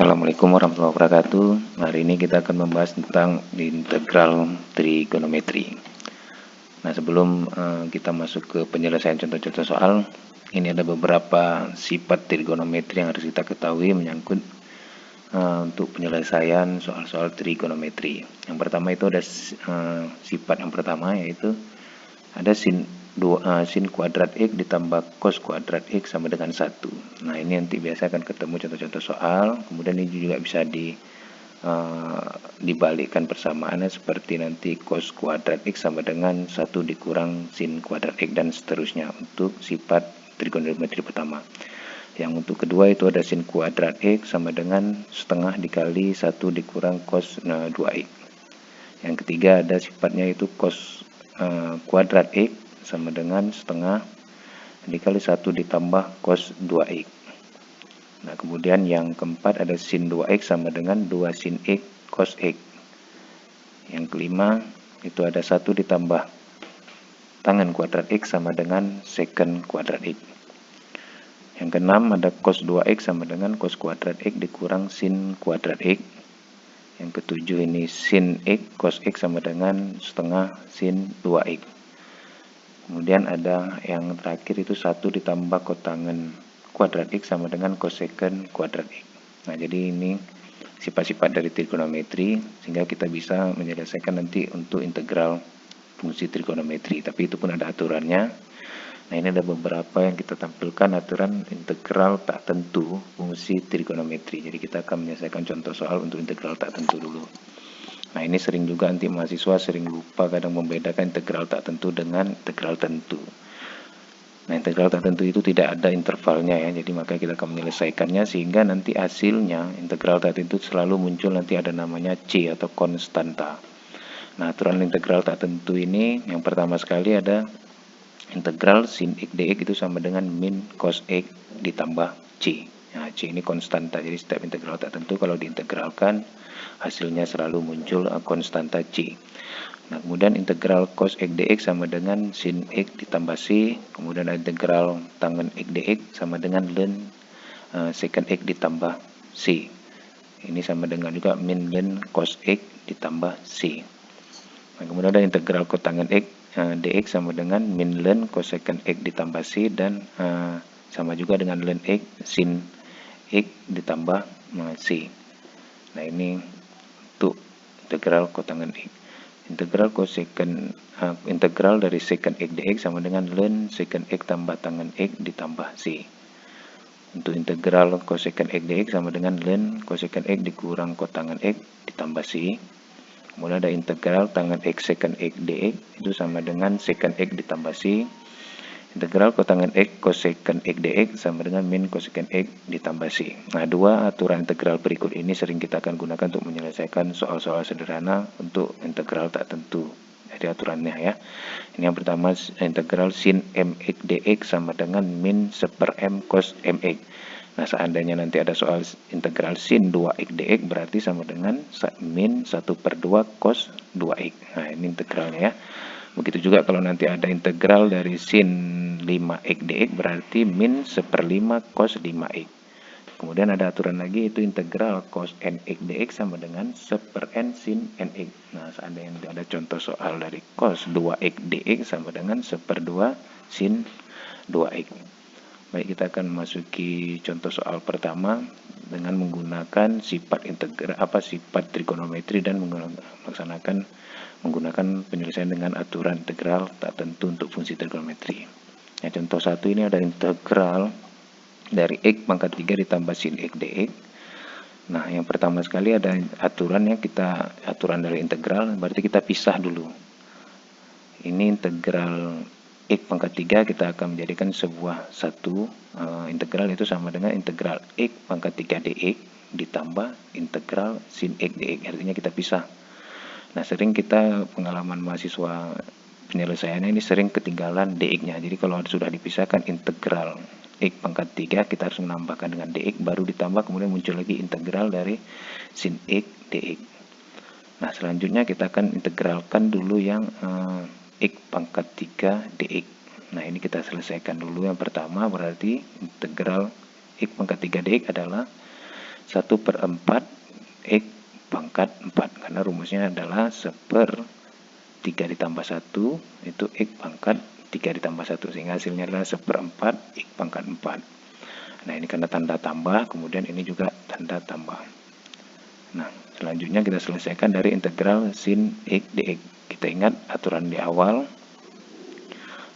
Assalamualaikum warahmatullahi wabarakatuh. Hari ini kita akan membahas tentang integral trigonometri. Nah, sebelum kita masuk ke penyelesaian contoh-contoh soal, ini ada beberapa sifat trigonometri yang harus kita ketahui menyangkut untuk penyelesaian soal-soal trigonometri. Yang pertama itu ada sifat yang pertama, yaitu ada sin kuadrat X ditambah cos kuadrat X sama dengan 1. Nah, ini nanti biasa akan ketemu contoh-contoh soal. Kemudian ini juga bisa dibalikkan persamaannya seperti nanti cos kuadrat X sama dengan 1 dikurang sin kuadrat X dan seterusnya untuk sifat trigonometri pertama. Yang untuk kedua itu ada sin kuadrat X sama dengan setengah dikali 1 dikurang cos 2X. Yang ketiga ada sifatnya itu cos kuadrat X sama dengan setengah dikali 1 ditambah cos 2X. Nah, kemudian yang keempat ada sin 2X sama dengan 2 sin X cos X. Yang kelima itu ada 1 ditambah tangen kuadrat X sama dengan secant kuadrat X. Yang keenam ada cos 2X sama dengan cos kuadrat X dikurang sin kuadrat X. Yang ketujuh ini sin X cos X sama dengan setengah sin 2X. Kemudian ada yang terakhir itu 1 ditambah kotangen kuadrat X sama dengan cosecant kuadrat X. Nah, jadi ini sifat-sifat dari trigonometri sehingga kita bisa menyelesaikan nanti untuk integral fungsi trigonometri. Tapi itu pun ada aturannya. Nah, ini ada beberapa yang kita tampilkan aturan integral tak tentu fungsi trigonometri. Jadi kita akan menyelesaikan contoh soal untuk integral tak tentu dulu. Nah, ini sering juga nanti mahasiswa sering lupa kadang membedakan integral tak tentu dengan integral tentu. Nah, integral tak tentu itu tidak ada intervalnya ya, jadi maka kita akan menyelesaikannya sehingga nanti hasilnya integral tak tentu selalu muncul nanti ada namanya C atau konstanta. Nah, aturan integral tak tentu ini yang pertama sekali ada integral sin X dx itu sama dengan min cos X ditambah C. Nah, C ini konstanta, jadi setiap integral tak tentu kalau diintegralkan hasilnya selalu muncul konstanta C. Nah, kemudian integral cos X dx sama dengan sin X ditambah C. Kemudian integral tangen X dx sama dengan ln secant X ditambah C. Ini sama dengan juga min ln cos X ditambah C. Nah, kemudian ada integral kotangen X dx sama dengan min ln cosecant X ditambah C dan sama juga dengan ln X sin X ditambah C. Nah, ini untuk integral kotangen X. Integral dari secant X dx sama dengan ln secant X tambah tangen X ditambah C. Untuk integral cosecant X dx sama dengan ln cosecant X dikurang kotangen X ditambah C. Kemudian ada integral tangen X secant X dx itu sama dengan secant X ditambah C. Integral kotangen X cosecant X dx sama dengan min cosecant X ditambah C. Nah, dua aturan integral berikut ini sering kita akan gunakan untuk menyelesaikan soal-soal sederhana untuk integral tak tentu. Jadi aturannya ya. Ini yang pertama integral sin mx dx sama dengan min 1/m cos mx. Nah, seandainya nanti ada soal integral sin 2x dx berarti sama dengan min 1/2 cos 2x. Nah, ini integralnya ya. Begitu juga kalau nanti ada integral dari sin 5x dx berarti min 1/5 cos 5x. Kemudian ada aturan lagi itu integral cos nx dx sama dengan 1/n sin nx. Nah, seandainya ada contoh soal dari cos 2x dx sama dengan 1/2 sin 2x. Baik, kita akan memasuki contoh soal pertama dengan menggunakan sifat sifat trigonometri dan menggunakan penyelesaian dengan aturan integral tak tentu untuk fungsi trigonometri. Nah, contoh 1 ini ada integral dari X pangkat 3 ditambah sin X dx. Nah, yang pertama sekali ada aturan dari integral, berarti kita pisah dulu. Ini integral X pangkat 3 kita akan menjadikan sebuah integral itu sama dengan integral X pangkat 3 dx ditambah integral sin X dx, artinya kita pisah. Nah, sering kita pengalaman mahasiswa penyelesaiannya ini sering ketinggalan dx-nya. Jadi kalau sudah dipisahkan integral X pangkat 3 kita harus menambahkan dengan dx baru ditambah kemudian muncul lagi integral dari sin X dx. Nah, selanjutnya kita akan integralkan dulu yang X pangkat 3 dx. Nah, ini kita selesaikan dulu. Yang pertama berarti integral X pangkat 3 dx adalah 1/4 X pangkat 4, karena rumusnya adalah 1/3 ditambah 1 itu X pangkat 3 ditambah 1, sehingga hasilnya adalah 1/4 X pangkat 4. Nah, ini karena tanda tambah, kemudian ini juga tanda tambah. Nah, selanjutnya kita selesaikan dari integral sin X dx. Kita ingat aturan di awal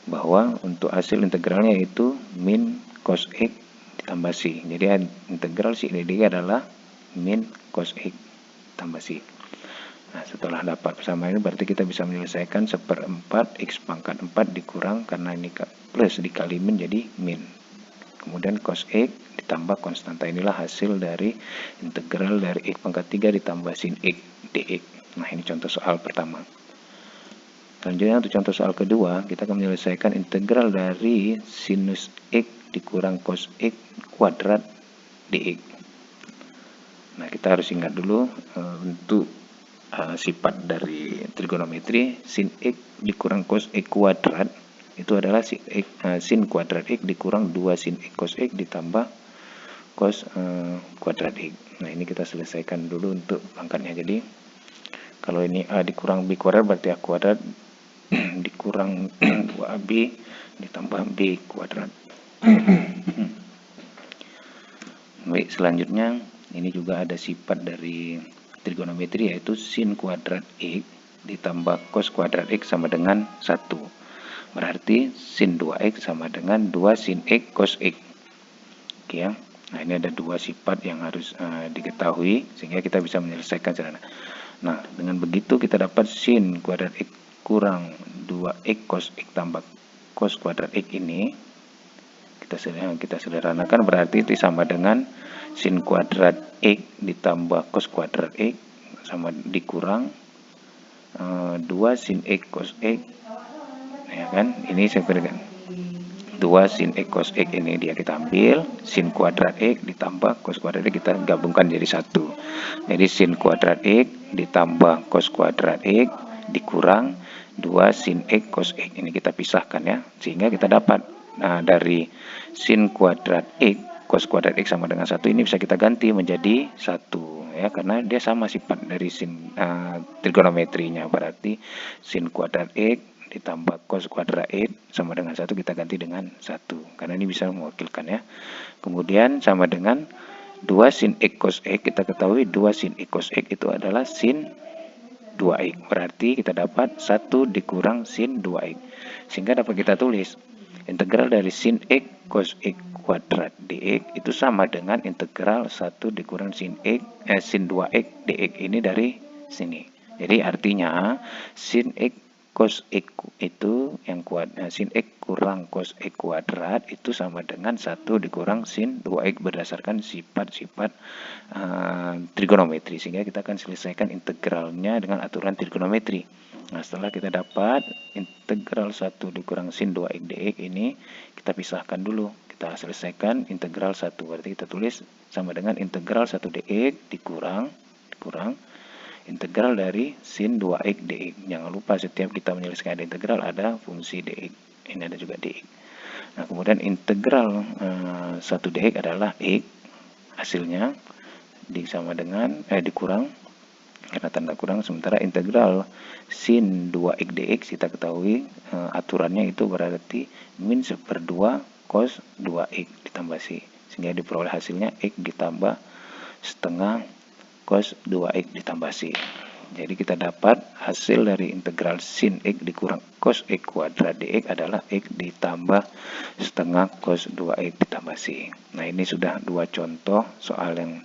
bahwa untuk hasil integralnya yaitu min cos X ditambah si. Jadi integral sin X dx adalah min cos X tambah si. Nah, setelah dapat persamaan ini berarti kita bisa menyelesaikan 1/4 X pangkat 4 dikurang, karena ini plus dikali min jadi min. Kemudian cos X ditambah konstanta, inilah hasil dari integral dari X pangkat 3 ditambah sin X dx. Nah, ini contoh soal pertama. Selanjutnya untuk contoh soal kedua, kita akan menyelesaikan integral dari sinus X dikurang cos X kuadrat dx. Nah, kita harus ingat dulu untuk sifat dari trigonometri, sin X dikurang cos X kuadrat itu adalah sin kuadrat X dikurang 2 sin X cos X ditambah cos kuadrat X. Nah, ini kita selesaikan dulu untuk pangkatnya. Jadi kalau ini A dikurang B kuadrat berarti A kuadrat dikurang 2AB ditambah B kuadrat. Baik, selanjutnya ini juga ada sifat dari trigonometri, yaitu sin kuadrat X ditambah cos kuadrat X sama dengan 1. Berarti sin 2X sama dengan 2 sin X cos X. Oke ya. Nah, ini ada dua sifat yang harus diketahui sehingga kita bisa menyelesaikan secara. Nah, dengan begitu kita dapat sin kuadrat X kurang 2X cos X tambah cos kuadrat X ini kita sederhanakan, berarti itu sama dengan sin kuadrat X ditambah cos kuadrat X sama dikurang 2 sin X cos X, ya kan? Ini saya berikan 2 sin X cos X, ini dia kita ambil sin kuadrat X ditambah cos kuadrat X, kita gabungkan jadi 1. Jadi sin kuadrat X ditambah cos kuadrat X dikurang 2 sin X cos X, ini kita pisahkan ya, sehingga kita dapat dari sin kuadrat X cos kuadrat X sama dengan 1 ini bisa kita ganti menjadi 1 ya, karena dia sama sifat dari sin trigonometrinya. Berarti sin kuadrat X ditambah cos kuadrat X sama dengan 1, kita ganti dengan 1 karena ini bisa mewakilkan ya. Kemudian sama dengan 2 sin X cos X, kita ketahui 2 sin X cos X itu adalah sin 2X, berarti kita dapat 1 dikurang sin 2X, sehingga dapat kita tulis integral dari sin X cos X kuadrat dx itu sama dengan integral 1 dikurang sin 2X dx ini dari sini. Jadi artinya sin X cos X itu yang sin X kurang cos X kuadrat itu sama dengan 1 dikurang sin 2X berdasarkan sifat-sifat trigonometri, sehingga kita akan selesaikan integralnya dengan aturan trigonometri. Nah, setelah kita dapat integral 1 dikurang sin 2X dx ini, kita pisahkan dulu. Kita selesaikan integral 1, berarti kita tulis sama dengan integral 1 dx dikurang integral dari sin 2X dx. Jangan lupa setiap kita menyelesaikan integral ada fungsi dx. Ini ada juga dx. Nah, kemudian integral 1 dx adalah x, hasilnya sama dengan dikurang karena tanda kurang, sementara integral sin 2x dx kita ketahui aturannya itu berarti min 1/2 cos 2x ditambah c, sehingga diperoleh hasilnya x ditambah setengah cos 2x ditambah c. Jadi kita dapat hasil dari integral sin x dikurang cos x kuadrat dx adalah x ditambah setengah cos 2x ditambah c. Nah, ini sudah dua contoh soal yang